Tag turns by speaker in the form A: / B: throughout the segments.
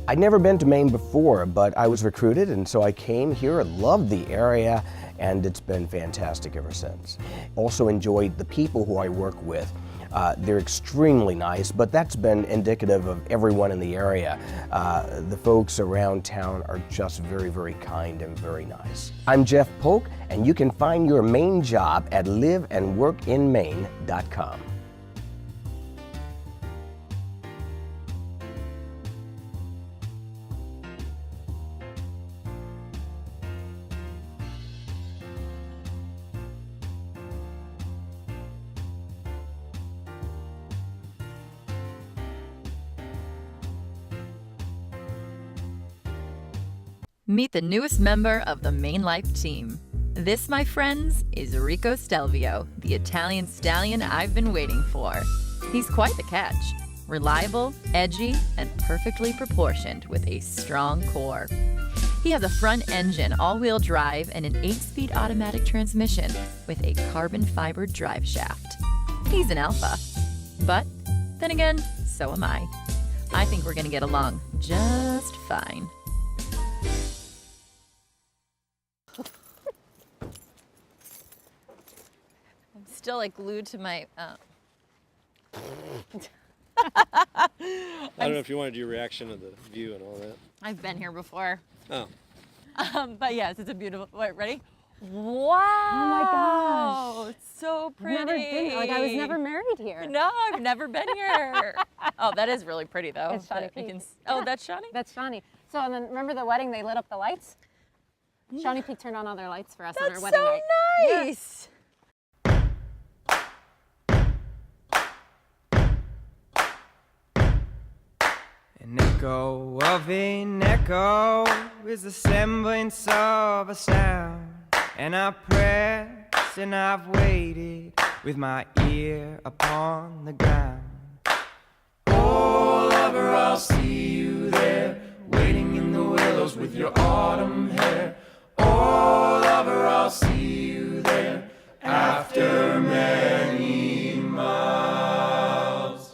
A: I'd never been to Maine before, but I was recruited, and so I came here, loved the area, and it's been fantastic ever since. Also enjoyed the people who I work with. They're extremely nice, but that's been indicative of everyone in the area. The folks around town are just very, very kind and very nice. I'm Jeff Polk, and you can find your Maine job at liveandworkinmaine.com.
B: Meet the newest member of the MaineLife team. This, my friends, is Rico Stelvio, the Italian stallion I've been waiting for. He's quite the catch. Reliable, edgy, and perfectly proportioned with a strong core. He has a front engine all-wheel drive and an 8-speed automatic transmission with a carbon fiber drive shaft. He's an alpha. But then again, so am I. I think we're gonna get along just fine. Still like glued to my
C: I don't know if you wanted your reaction of the view and all that.
B: I've been here before.
C: Oh.
B: But yes, it's a beautiful. Wait, ready? Wow!
D: Oh my gosh!
B: It's so pretty.
D: Never been, like I was never married here.
B: No, I've never been here. Oh, that is really pretty though.
D: It's Shawnee
B: You
D: Peak.
B: can, oh,
D: Yeah.
B: that's Shawnee?
D: That's Shawnee. So and then remember the wedding? They lit up the lights. Shawnee Peak turned on all their lights for us on our
B: That's
D: wedding
B: so
D: night.
B: nice.
E: An echo of an echo is the semblance of a sound. And I pressed and I've waited with my ear upon the ground. Oh, lover, I'll see you there, waiting in the willows with your autumn hair. Oh, lover, I'll see you there after many miles.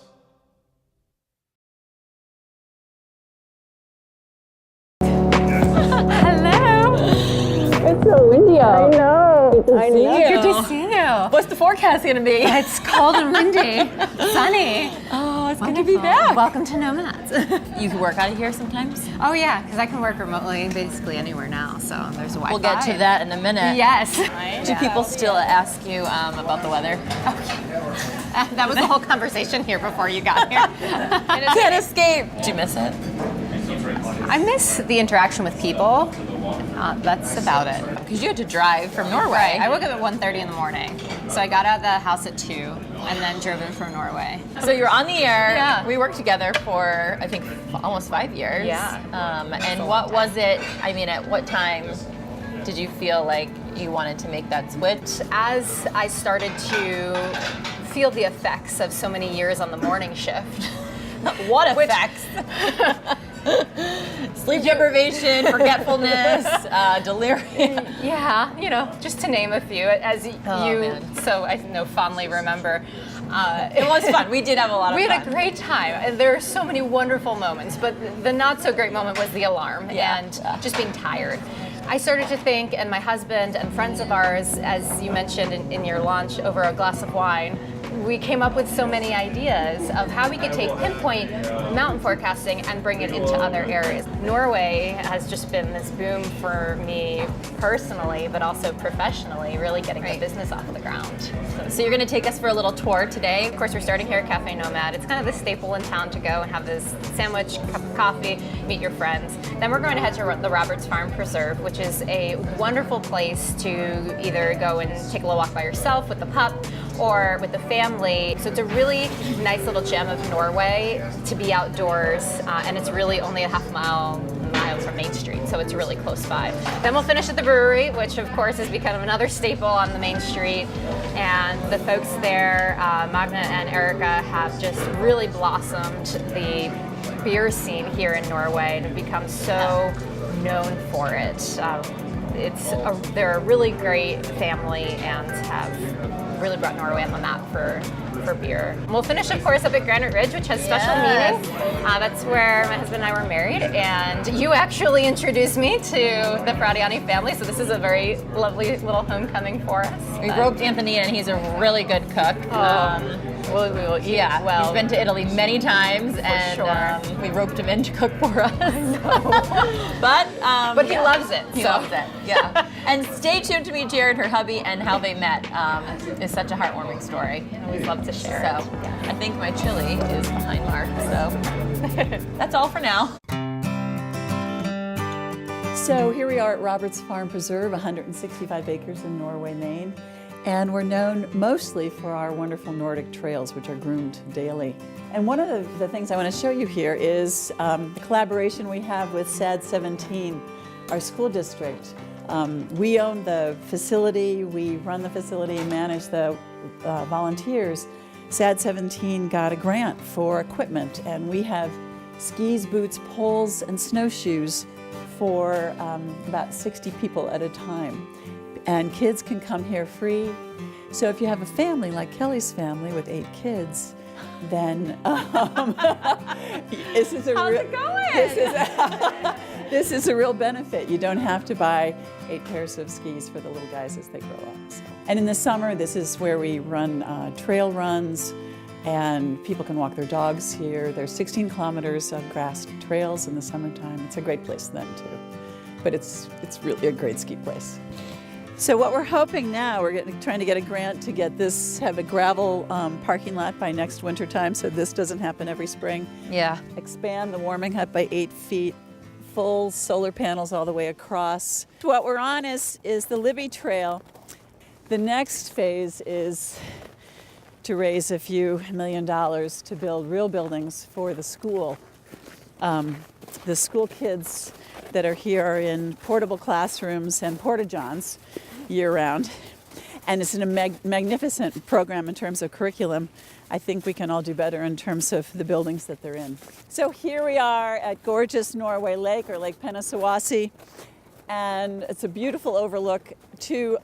D: Hello. It's so windy out. I know. Good to see you. Good to see you.
B: What's the forecast gonna be?
D: It's cold and windy, sunny.
B: Oh, it's
D: Wonderful.
B: gonna be back.
D: Welcome to Nomads.
B: You can work out of here sometimes?
D: Oh yeah, because I can work remotely basically anywhere now. So there's Wi-Fi.
B: We'll get to that in a minute.
D: Yes.
B: Do people still ask you about the weather?
D: That was the whole conversation here before you got here.
B: Can't escape. Do you miss it?
D: I miss the interaction with people. That's about it.
B: Because you had to drive from Norway.
D: Right. I woke up at 1:30 in the morning. So I got out of the house at 2 and then drove in from Norway.
B: So you're on the air.
D: Yeah.
B: We worked together for, I think, almost 5 years.
D: Yeah.
B: And what was it, I mean, at what time did you feel like you wanted to make that switch?
D: As I started to feel the effects of so many years on the morning shift.
B: What effects? Sleep deprivation, forgetfulness, delirium.
D: Yeah, you know, just to name a few, as
B: man.
D: so I know fondly remember.
B: It was fun. We did have a lot of
D: We
B: fun.
D: had a great time. There are so many wonderful moments, but the not so great moment was the alarm and just being tired. I started to think, and my husband and friends of ours, as you mentioned in your launch over a glass of wine, we came up with so many ideas of how we could take pinpoint mountain forecasting and bring it into other areas. Norway has just been this boom for me personally, but also professionally, really getting the business off the ground.
B: So you're going to take us for a little tour today.
D: Of course, we're starting here at Cafe Nomad. It's kind of the staple in town to go and have this sandwich, cup of coffee, meet your friends. Then we're going to head to the Roberts Farm Preserve, which is a wonderful place to either go and take a little walk by yourself with the pup or with the family. So it's a really nice little gem of Norway to be outdoors, and it's really only a miles from Main Street, so it's really close by. Then we'll finish at the brewery, which of course has become another staple on the Main Street, and the folks there, Magna and Erica, have just really blossomed the beer scene here in Norway and have become so known for it. they're a really great family and have really brought Norway on the map for beer. And we'll finish, of course, up at Granite Ridge, which has special meaning. That's where my husband and I were married, and you actually introduced me to the Fradiani family, so this is a very lovely little homecoming for us.
B: We roped Anthony in, and he's a really good cook.
D: We will eat
B: Yeah,
D: well.
B: he's been to Italy many times, and we roped him in to cook for us. But
D: he loves it.
B: He loves it, yeah. And stay tuned to meet Jared, her hubby, and how they met. It's such a heartwarming story.
D: I always love to share it.
B: So I think my chili is behind Mark, so that's all for now.
F: So here we are at Robert's Farm Preserve, 165 acres in Norway, Maine. And we're known mostly for our wonderful Nordic trails, which are groomed daily. And one of the things I want to show you here is the collaboration we have with SAD 17, our school district. We own the facility, we run the facility, manage the volunteers. SAD 17 got a grant for equipment, and we have skis, boots, poles, and snowshoes for about 60 people at a time. And kids can come here free. So if you have a family like Kelly's family with 8 kids, then this is a this is a real benefit. You don't have to buy 8 pairs of skis for the little guys as they grow up. So. And in the summer, this is where we run trail runs, and people can walk their dogs here. There's 16 kilometers of grassed trails in the summertime. It's a great place then too. But it's really a great ski place. So what we're hoping now, we're trying to get a grant to get this, have a gravel parking lot by next winter time, so this doesn't happen every spring.
B: Yeah.
F: Expand the warming hut by 8 feet, full solar panels all the way across. What we're on is the Libby Trail. The next phase is to raise a few $1 million to build real buildings for the school. The school kids that are here are in portable classrooms and porta-johns year-round. And it's a magnificent program in terms of curriculum. I think we can all do better in terms of the buildings that they're in. So here we are at gorgeous Norway Lake, or Lake Pennsawassie. And it's a beautiful overlook to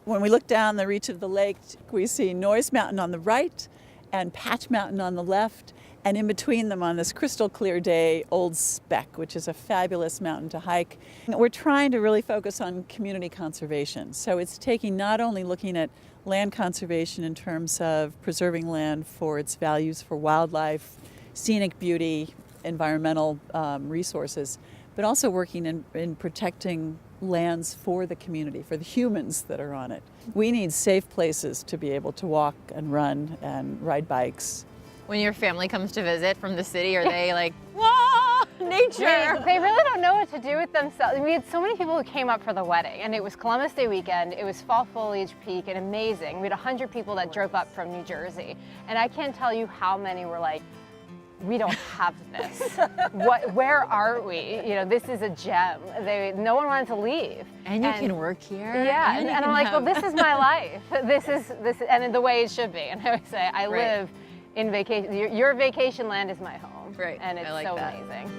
F: when we look down the reach of the lake, we see Noise Mountain on the right and Patch Mountain on the left. And in between them on this crystal clear day, Old Speck, which is a fabulous mountain to hike. We're trying to really focus on community conservation. So it's taking not only looking at land conservation in terms of preserving land for its values for wildlife, scenic beauty, environmental resources, but also working in protecting lands for the community, for the humans that are on it. We need safe places to be able to walk and run and ride bikes.
B: When your family comes to visit from the city, are they like, whoa, nature?
D: They really don't know what to do with themselves. We had so many people who came up for the wedding, and it was Columbus Day weekend, it was fall foliage peak, and amazing. We had 100 people that drove up from New Jersey, and I can't tell you how many were like, we don't have this. Where are we? You know, this is a gem. No one wanted to leave.
B: And you can work here.
D: Yeah, and I'm like, well, this is my life. This is, and the way it should be. And I always say, I live in vacation. Your vacation land is my home.
B: Right.
D: And it's
B: like
D: so
B: that.
D: amazing.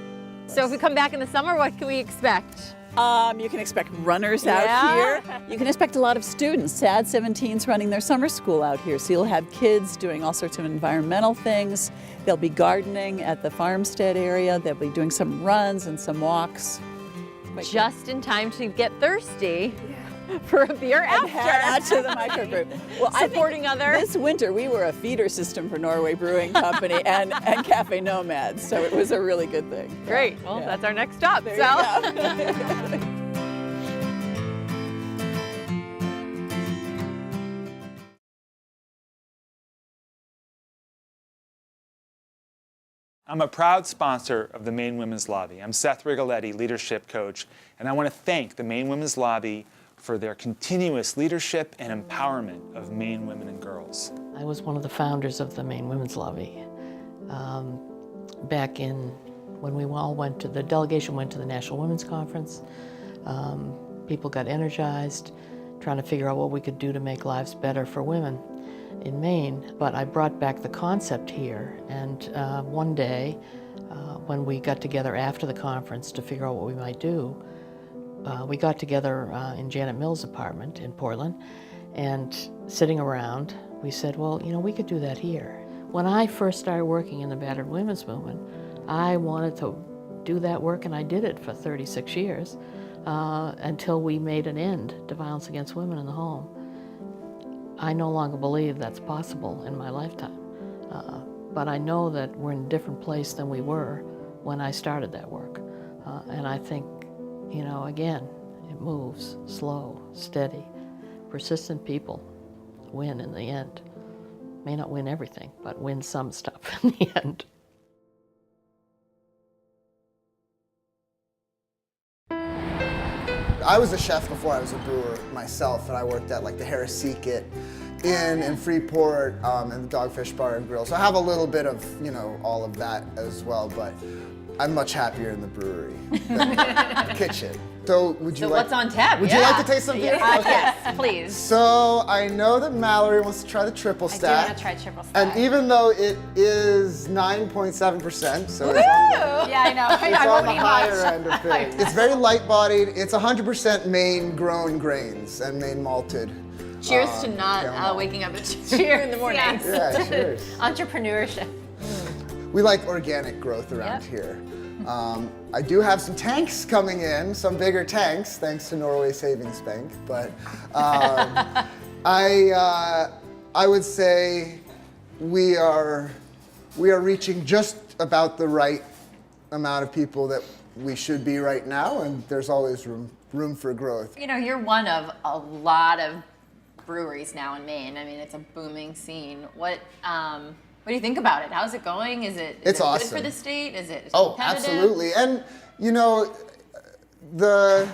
B: So if we come back in the summer, what can we expect?
F: You can expect runners out here. You can expect a lot of students. SAD 17's running their summer school out here. So you'll have kids doing all sorts of environmental things. They'll be gardening at the farmstead area. They'll be doing some runs and some walks.
B: Just in time to get thirsty for a beer
F: And head out to the microbrew. Well,
B: Supporting others.
F: This winter we were a feeder system for Norway Brewing Company and Cafe Nomads, so it was a really good thing.
B: Great. Well, that's our next stop.
F: There you go.
G: I'm a proud sponsor of the Maine Women's Lobby. I'm Seth Rigoletti, leadership coach, and I want to thank the Maine Women's Lobby for their continuous leadership and empowerment of Maine women and girls.
H: I was one of the founders of the Maine Women's Lobby. Back in when we all went to, the delegation went to the National Women's Conference, people got energized, trying to figure out what we could do to make lives better for women in Maine. But I brought back the concept here, and one day when we got together after the conference to figure out what we might do, we got together in Janet Mills' apartment in Portland, and sitting around, we said, well, you know, we could do that here. When I first started working in the battered women's movement, I wanted to do that work, and I did it for 36 years until we made an end to violence against women in the home. I no longer believe that's possible in my lifetime, but I know that we're in a different place than we were when I started that work. And I think, you know, again, it moves slow, steady. Persistent people win in the end. May not win everything, but win some stuff in the end.
I: I was a chef before I was a brewer myself, and I worked at like the Harris Seacat Inn in Freeport and the Dogfish Bar and Grill. So I have a little bit of, you know, all of that as well, but I'm much happier in the brewery than the kitchen. So would you like?
D: What's on tap?
I: Would you like to taste some beer? Okay.
D: Yes, please.
I: So I know that Mallory wants to try the triple stack.
D: I do want to try triple stack.
I: And even though it is 9.7%, so it's
D: yeah, I know.
I: it's on the higher end of things. It's very light-bodied. It's 100% Maine-grown grains and Maine-malted.
B: Cheers to not
I: caramel.
B: waking up at 2 in the morning.
D: Yes.
I: Yeah, cheers.
D: Entrepreneurship.
I: We like organic growth around here. I do have some tanks coming in, some bigger tanks, thanks to Norway Savings Bank. But I would say we are reaching just about the right amount of people that we should be right now, and there's always room for growth.
B: You know, you're one of a lot of breweries now in Maine. I mean, it's a booming scene. What do you think about it? How's it going? Is it
I: awesome.
B: good for the state? Is it
I: Oh,
B: competitive?
I: absolutely. And you know, the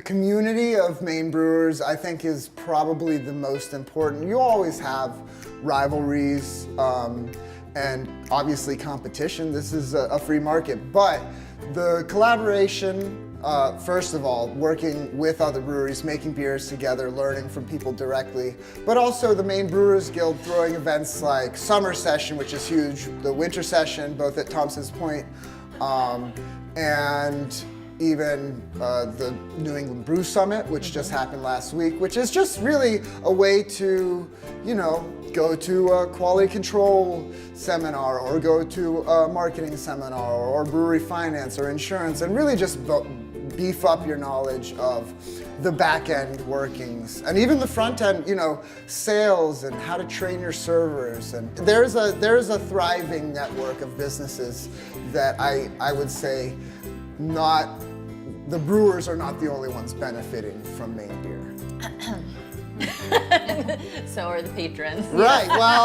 I: community of Maine brewers, I think, is probably the most important. You always have rivalries and obviously competition. This is a free market, but the collaboration, first of all, working with other breweries, making beers together, learning from people directly, but also the Maine Brewers Guild throwing events like Summer Session, which is huge, the Winter Session, both at Thompson's Point, and even the New England Brew Summit, which just happened last week, which is just really a way to, you know, go to a quality control seminar or go to a marketing seminar or brewery finance or insurance and really just beef up your knowledge of the back end workings and even the front end, you know, sales and how to train your servers. And there's a thriving network of businesses that I would say the brewers are not the only ones benefiting from Maine beer.
B: So are the patrons.
I: Right. Well,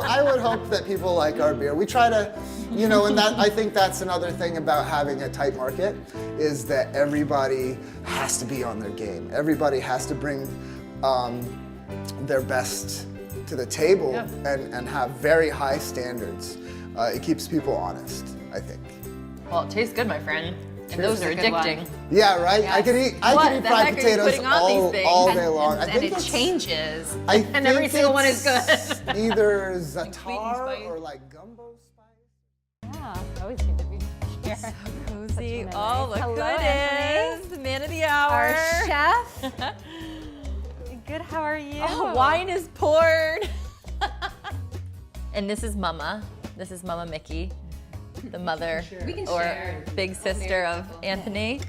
I: I would hope that people like our beer. We try to, you know, and I think that's another thing about having a tight market is that everybody has to be on their game. Everybody has to bring their best to the table and have very high standards. It keeps people honest, I think.
B: Well, it tastes good, my friend. And those are addicting.
I: Yeah, right?
B: Yes.
I: I could eat fried potatoes all day long.
D: And it changes.
I: I
D: and
I: think
D: every single one is
I: it's
D: good.
I: either za'atar or like gumbo spice.
D: Yeah, always good to be here.
B: So cozy. Oh, look
D: Hello,
B: who it
D: Anthony.
B: is. The man of the hour.
D: Our chef. Good, how are you?
B: Oh, wine is poured. And this is Mama. This is Mama Mickey, the mother or big sister of Anthony.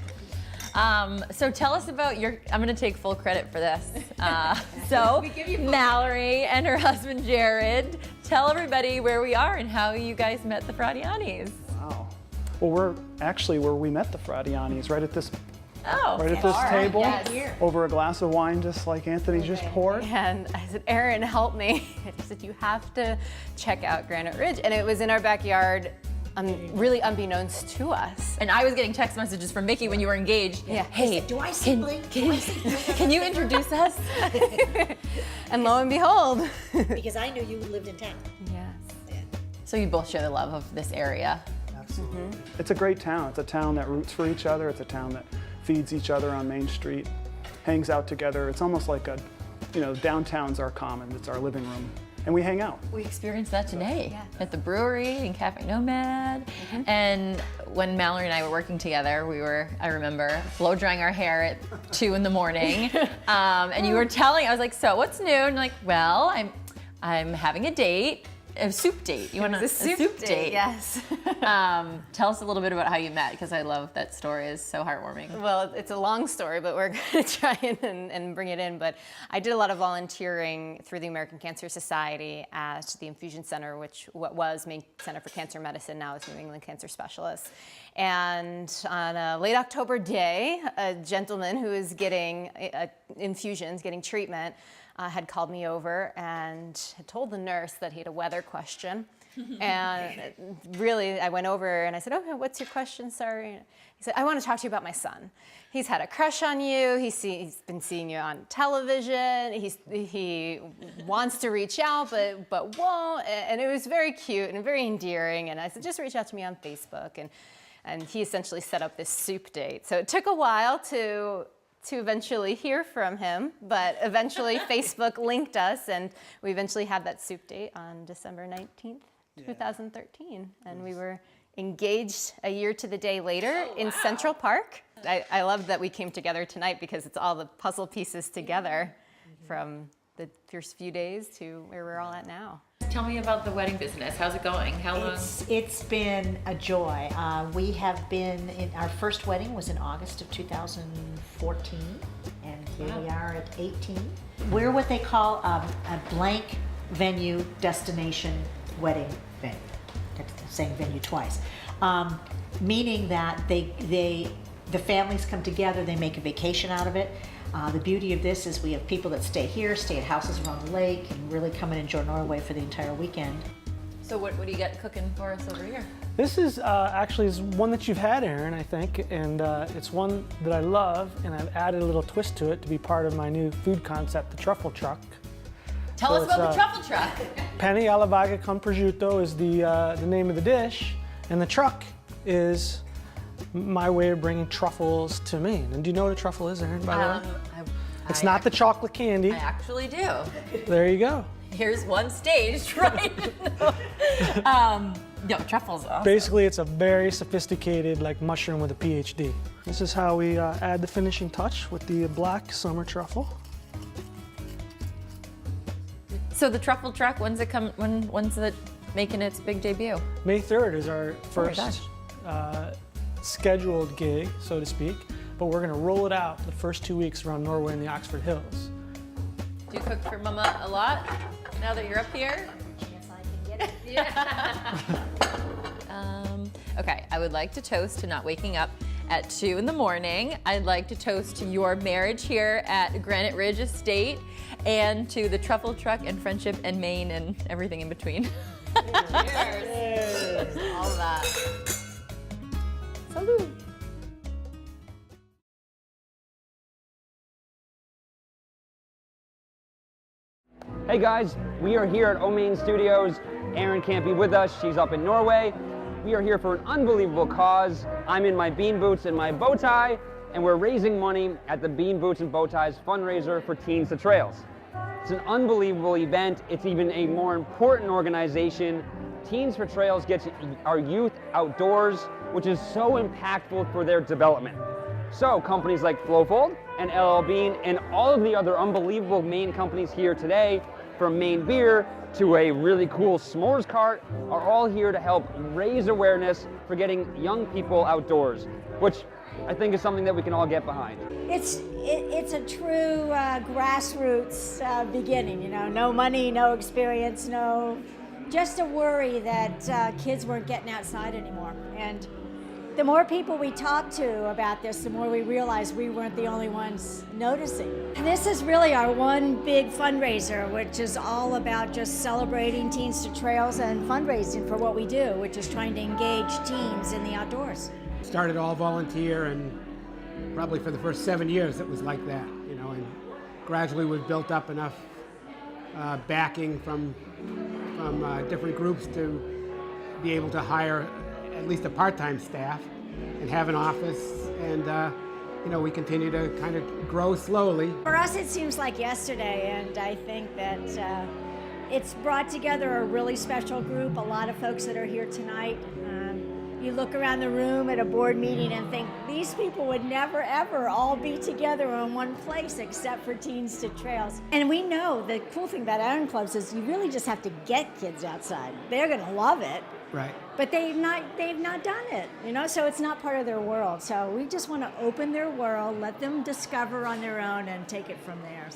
B: So tell us about I'm gonna take full credit for this. So Mallory and her husband Jared, tell everybody where we are and how you guys met the Fradianis.
J: Wow. Well, we're actually where we met the Fradianis, right at this
B: Oh,
J: table,
D: yes.
J: over a glass of wine, just like Anthony just poured.
D: And I said, Erin, help me. I said, you have to check out Granite Ridge. And it was in our backyard, really unbeknownst to us.
B: And I was getting text messages from Mickey when you were engaged.
D: Yeah.
B: Hey, can you introduce us?
D: And lo and behold.
K: Because I knew you lived in town.
D: Yes.
B: So you both share the love of this area.
J: Absolutely. It's a great town. It's a town that roots for each other. It's a town that feeds each other on Main Street, hangs out together. It's almost like downtowns are common. It's our living room. and we hang out.
B: We experienced that today at the brewery in Cafe Nomad. And when Mallory and I were working together, I remember blow drying our hair at 2 in the morning. And you were telling, I was like, so what's new? And you're like, well, I'm having a date. A soup date. You want a soup date?
D: Yes.
B: Tell us a little bit about how you met, because I love that story. It's so heartwarming.
D: Well, it's a long story, but we're going to try and bring it in. But I did a lot of volunteering through the American Cancer Society at the Infusion Center, what was Maine Center for Cancer Medicine, now is New England Cancer Specialists. And on a late October day, a gentleman who was getting infusions, getting treatment, had called me over and had told the nurse that he had a weather question. And really, I went over and I said, okay, what's your question, sir? He said, I want to talk to you about my son. He's had a crush on you. He's been seeing you on television. He wants to reach out, but won't. And it was very cute and very endearing. And I said, just reach out to me on Facebook. And he essentially set up this soup date. So it took a while to eventually hear from him, but eventually Facebook linked us, and we eventually had that soup date on December 19th, 2013. And we were engaged a year to the day later in Central Park. I love that we came together tonight because it's all the puzzle pieces together from the first few days to where we're all at now.
B: Tell me about the wedding business. How's it going? How long?
K: It's been a joy. We have been our first wedding was in August of 2014, and here we are at 18. We're what they call a blank venue destination wedding venue. I'm saying venue twice, meaning that the families come together, they make a vacation out of it. The beauty of this is we have people that stay here, stay at houses around the lake, and really come and enjoy Norway for the entire weekend.
B: So what do you got cooking for us over here?
L: This is actually one that you've had, Erin, I think, and it's one that I love, and I've added a little twist to it to be part of my new food concept, the Truffle Truck.
B: Tell us about the Truffle Truck.
L: Penne alla vaga con prosciutto is the name of the dish, and the truck is my way of bringing truffles to Maine. And do you know what a truffle is, Erin, by the way? It's not the chocolate candy.
B: I actually do.
L: There you go.
B: Here's one staged right. No, truffles. Awesome.
L: Basically, it's a very sophisticated, like, mushroom with a PhD. This is how we add the finishing touch with the black summer truffle.
B: So the Truffle Truck, when's it making its big debut?
L: May 3rd is our first scheduled gig, so to speak, but we're going to roll it out the first 2 weeks around Norway and the Oxford Hills.
B: Do you cook for Mama a lot now that you're up here?
K: Yes, I can get it.
B: Yeah. Okay, I would like to toast to not waking up at 2 in the morning. I'd like to toast to your marriage here at Granite Ridge Estate and to the Truffle Truck and friendship and Maine and everything in between. Cheers. All that. Salud.
M: Hey guys, we are here at Maine Studios. Erin can't be with us, she's up in Norway. We are here for an unbelievable cause. I'm in my bean boots and my bow tie, and we're raising money at the Bean Boots and Bow Ties fundraiser for Teens to Trails. It's an unbelievable event. It's even a more important organization. Teens for Trails gets our youth outdoors, which is so impactful for their development. So companies like Flowfold and LL Bean and all of the other unbelievable Maine companies here today, from Maine Beer to a really cool s'mores cart, are all here to help raise awareness for getting young people outdoors, which I think is something that we can all get behind.
K: It's a true grassroots beginning, you know, no money, no experience, just a worry that kids weren't getting outside anymore. And the more people we talk to about this, the more we realize we weren't the only ones noticing. And this is really our one big fundraiser, which is all about just celebrating Teens to Trails and fundraising for what we do, which is trying to engage teens in the outdoors.
N: Started all volunteer, and probably for the first 7 years it was like that, you know, and gradually we've built up enough backing from different groups to be able to hire at least a part-time staff and have an office, and you know, we continue to kind of grow slowly.
K: For us it seems like yesterday, and I think that
O: It's brought together a really special group, a lot of folks that are here tonight. You look around the room at a board meeting and think, these people would never ever all be together in one place except for Teens to Trails. And we know the cool thing about Iron Clubs is you really just have to get kids outside. They're gonna love it.
N: Right.
O: But they've not done it, you know, so it's not part of their world. So we just want to open their world, let them discover on their own and take it from there.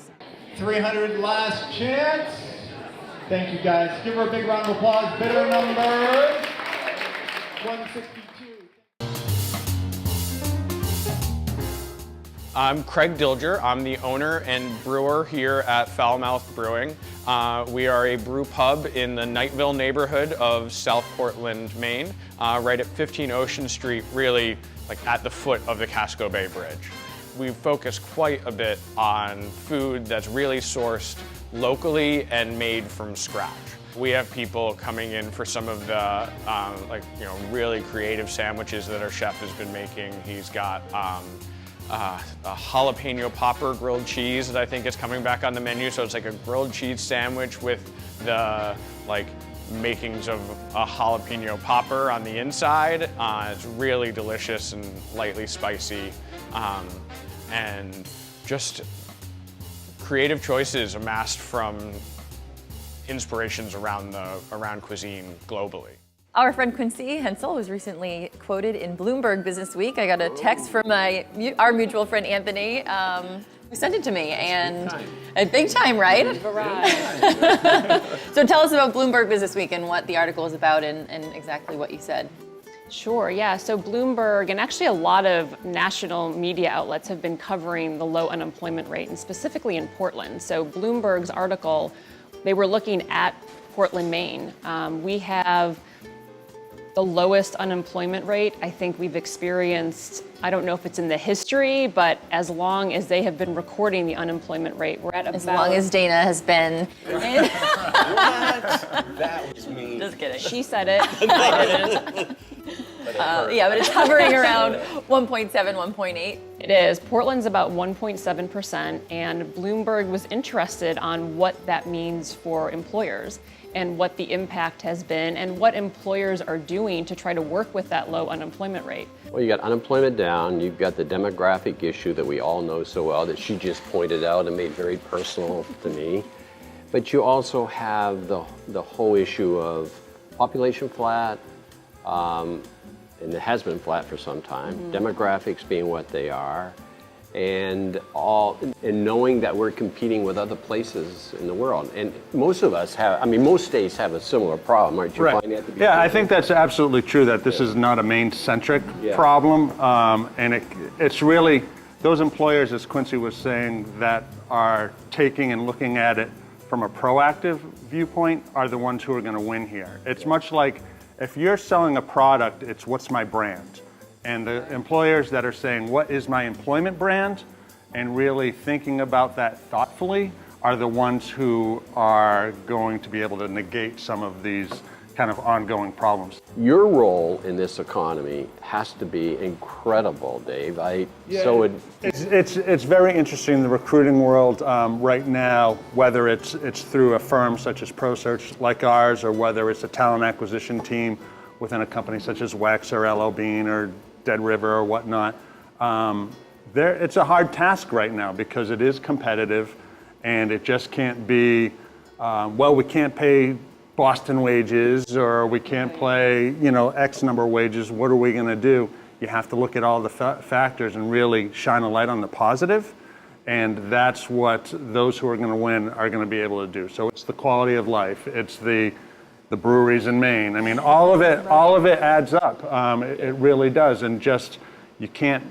P: 300 last chance. Thank you guys. Give her a big round of applause. Bidder number 162.
Q: I'm Craig Dilger. I'm the owner and brewer here at Foulmouthed Brewing. We are a brew pub in the Knightville neighborhood of South Portland, Maine, right at 15 Ocean Street, really like at the foot of the Casco Bay Bridge. We focus quite a bit on food that's really sourced locally and made from scratch. We have people coming in for some of the really creative sandwiches that our chef has been making. He's got a jalapeno popper grilled cheese that I think is coming back on the menu. So it's like a grilled cheese sandwich with the makings of a jalapeno popper on the inside. It's really delicious and lightly spicy, and just creative choices amassed from inspirations around cuisine globally.
B: Our friend Quincy Hensel was recently quoted in Bloomberg Business Week. I got a text from our mutual friend Anthony, who sent it to me, and a big time, right? So tell us about Bloomberg Business Week and what the article is about and exactly what you said.
R: Sure, yeah. So Bloomberg and actually a lot of national media outlets have been covering the low unemployment rate, and specifically in Portland. So Bloomberg's article, they were looking at Portland, Maine. We have the lowest unemployment rate I think we've experienced. I don't know if it's in the history, but as long as they have been recording the unemployment rate, we're at about...
B: As long as Dana has been...
A: That was me.
R: Just kidding. She said it. I didn't.
B: Yeah, but it's hovering around 1.7, 1.8.
R: It is. Portland's about 1.7%, and Bloomberg was interested on what that means for employers and what the impact has been and what employers are doing to try to work with that low unemployment rate.
S: Well, you got unemployment down, you've got the demographic issue that we all know so well that she just pointed out and made very personal to me. But you also have the whole issue of population flat, and it has been flat for some time, demographics being what they are, and knowing that we're competing with other places in the world. And most of us have, most states have a similar problem, aren't you?
T: Right. Yeah, I think that's absolutely true, that this is not a Maine-centric problem. And it's really those employers, as Quincy was saying, that are taking and looking at it from a proactive viewpoint are the ones who are going to win here. It's much like if you're selling a product, it's what's my brand? And the employers that are saying, what is my employment brand? And really thinking about that thoughtfully are the ones who are going to be able to negate some of these kind of ongoing problems.
S: Your role in this economy has to be incredible, Dave.
T: It's very interesting in the recruiting world right now, whether it's through a firm such as ProSearch like ours, or whether it's a talent acquisition team within a company such as Wex or LL Bean or Dead River or whatnot. It's a hard task right now because it is competitive, and it just can't be, we can't pay Boston wages, or we can't play, X number of wages. What are we going to do? You have to look at all the factors and really shine a light on the positive, and that's what those who are going to win are going to be able to do. So it's the quality of life. It's the breweries in Maine. All of it adds up. It really does, and just you can't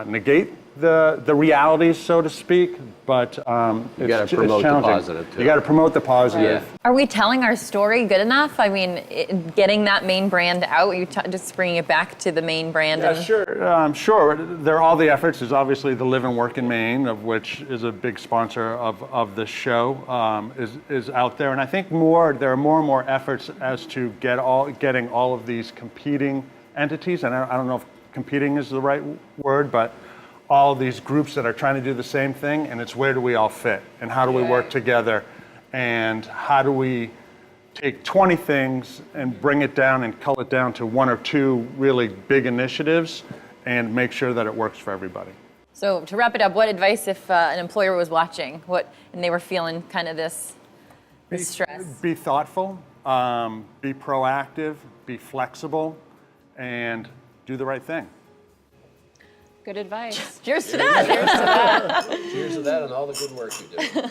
T: negate the realities, so to speak, but
S: you got to promote the positive too.
T: You got to promote the positive.
B: Yeah. Are we telling our story good enough? Getting that Maine brand out, just bringing it back to the Maine brand.
T: Yeah, sure. There are all the efforts. There's obviously the Live and Work in Maine, of which is a big sponsor of this show, is out there, and I think there are more and more efforts as to getting all of these competing entities, and I don't know if competing is the right word, but all these groups that are trying to do the same thing, and it's where do we all fit, and how do we work together and how do we take 20 things and bring it down and cull it down to 1 or 2 really big initiatives and make sure that it works for everybody.
B: So to wrap it up, what advice if an employer was watching and they were feeling kind of this stress?
T: Be thoughtful, be proactive, be flexible, and do the right thing.
R: Good advice.
B: Cheers to that.
S: Cheers to that and all the good work you do.